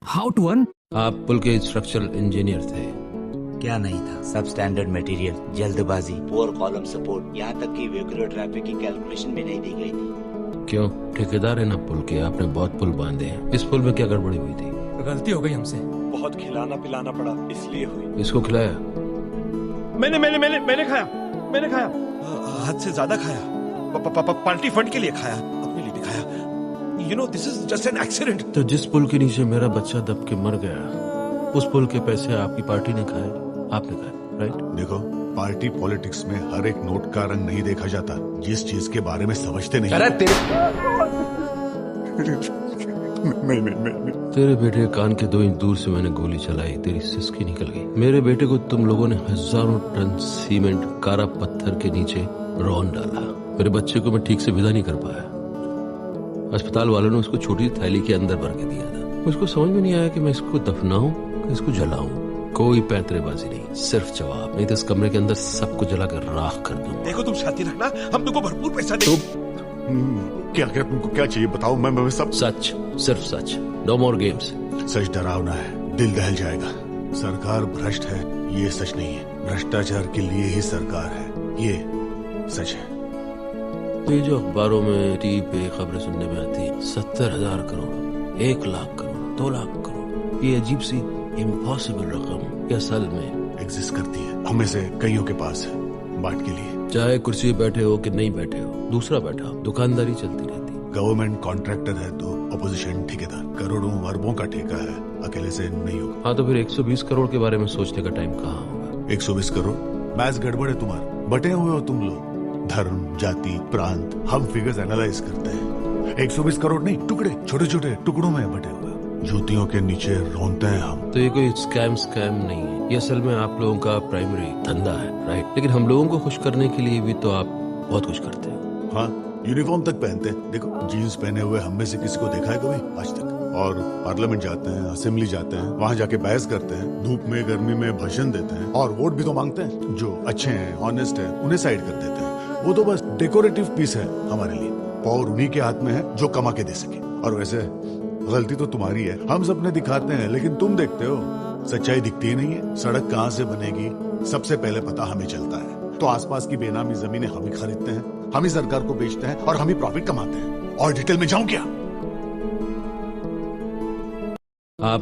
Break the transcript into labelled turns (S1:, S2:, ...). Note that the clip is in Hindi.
S1: How to earn?
S2: आप पुल के स्ट्रक्चरल इंजीनियर थे।
S3: क्या नहीं था? सब स्टैंडर्ड मटेरियल, जल्दबाजी, पुअर कॉलम सपोर्ट, यहाँ तक कि वेहिकुलर ट्रैफिक की कैलकुलेशन भी नहीं दी गई थी।
S2: क्यों? ठेकेदार है ना पुल के, आपने बहुत पुल बांधे हैं। इस पुल में क्या गड़बड़ी हुई थी?
S1: गलती हो गई हमसे।
S4: बहुत खिलाना पिलाना पड़ा इसलिए हुई।
S2: इसको खिलाया?
S4: मैंने खाया हद से ज्यादा खाया। पार्टी फंड के लिए खाया, अपने लिए भी खाया। You know this is just an accident.
S2: तो जिस पुल के नीचे मेरा बच्चा दब के मर गया, उस पुल के पैसे आपकी पार्टी ने खाए, आपने खाए, राइट?
S5: देखो, पार्टी पॉलिटिक्स में हर एक नोट का रंग नहीं देखा जाता। जिस चीज के बारे में समझते नहीं।
S2: अरे
S5: नहीं।
S2: तेरे बेटे के कान के 2 इंच दूर से मैंने गोली चलाई, तेरी सिसकी निकल गई। मेरे बेटे को तुम लोगों ने हजारों टन सीमेंट कारा पत्थर के नीचे रौन डाला। मेरे बच्चे को मैं ठीक से विदा नहीं कर पाया। अस्पताल वालों ने उसको छोटी थैली के अंदर भर के दिया था। मुझको समझ में नहीं आया कि मैं इसको दफनाऊं कि इसको जलाऊं। कोई पैतरेबाजी नहीं, सिर्फ जवाब। नहीं तो इस कमरे के अंदर सबको जलाकर राख कर दूं।
S4: देखो तुम शांति रखना, हम तुमको भरपूर पैसा देंगे।
S5: क्या तुमको क्या चाहिए बताओ, मैं सब।
S2: सच, सिर्फ सच। No more games.
S5: सच डरावना है, दिल दहल जाएगा। सरकार भ्रष्ट है, ये सच नहीं है। भ्रष्टाचार के लिए ही सरकार है, ये सच है।
S2: ये जो अखबारों में टीवी पे खबरें सुनने में आती है, 70,000 करोड़, 1 लाख करोड़, 2 लाख करोड़, ये अजीब सी इम्पॉसिबल रकम ये असल में
S5: एग्जिस्ट करती है। हमें से कईयों के पास है, बाट के लिए।
S2: चाहे कुर्सी पे बैठे हो कि नहीं बैठे हो, दूसरा बैठा हो, दुकानदारी चलती रहती।
S5: गवर्नमेंट कॉन्ट्रैक्टर है तो अपोजिशन ठेकेदार। करोड़ों अरबों का ठेका है, अकेले से नहीं होगा।
S2: हाँ, तो फिर 120 करोड़ के बारे में सोचने का टाइम कहाँ होगा?
S5: 120 करोड़ मैच गड़बड़ है तुम्हारा। बटे हुए हो तुम लोग, धर्म, जाति, प्रांत। हम फिगर्स एनालाइज करते हैं। 120 करोड़ नहीं, टुकड़े, छोटे छोटे टुकड़ों में बटे हुए। जूतियों के नीचे रोनते हैं हम।
S2: तो ये कोई स्कैम नहीं है, ये असल में आप लोगों का प्राइमरी धंधा है, राइट? लेकिन हम लोगों को खुश करने के लिए भी तो आप बहुत कुछ करते हैं।
S5: हाँ, यूनिफॉर्म तक पहनते हैं। देखो, जीन्स पहने हुए हम में से किसी को देखा है कभी आज तक? और पार्लियामेंट जाते हैं, असेंबली जाते हैं, वहाँ जाके बहस करते हैं, धूप में गर्मी में भाषण देते हैं, और वोट भी तो मांगते हैं। जो अच्छे हैं, ऑनेस्ट हैं, उन्हें साइड कर देते हैं। वो तो बस डेकोरेटिव पीस है हमारे लिए। पावर उन्हीं के हाथ में है जो कमा के दे सके। और वैसे गलती तो तुम्हारी है। हम सपने दिखाते हैं लेकिन तुम देखते हो, सच्चाई दिखती ही नहीं है। सड़क कहाँ से बनेगी सबसे पहले पता हमें चलता है, तो आसपास की बेनामी जमीनें हम ही खरीदते हैं, हम ही सरकार को बेचते हैं और हम ही प्रॉफिट कमाते हैं। और डिटेल में जाऊं क्या?
S2: आप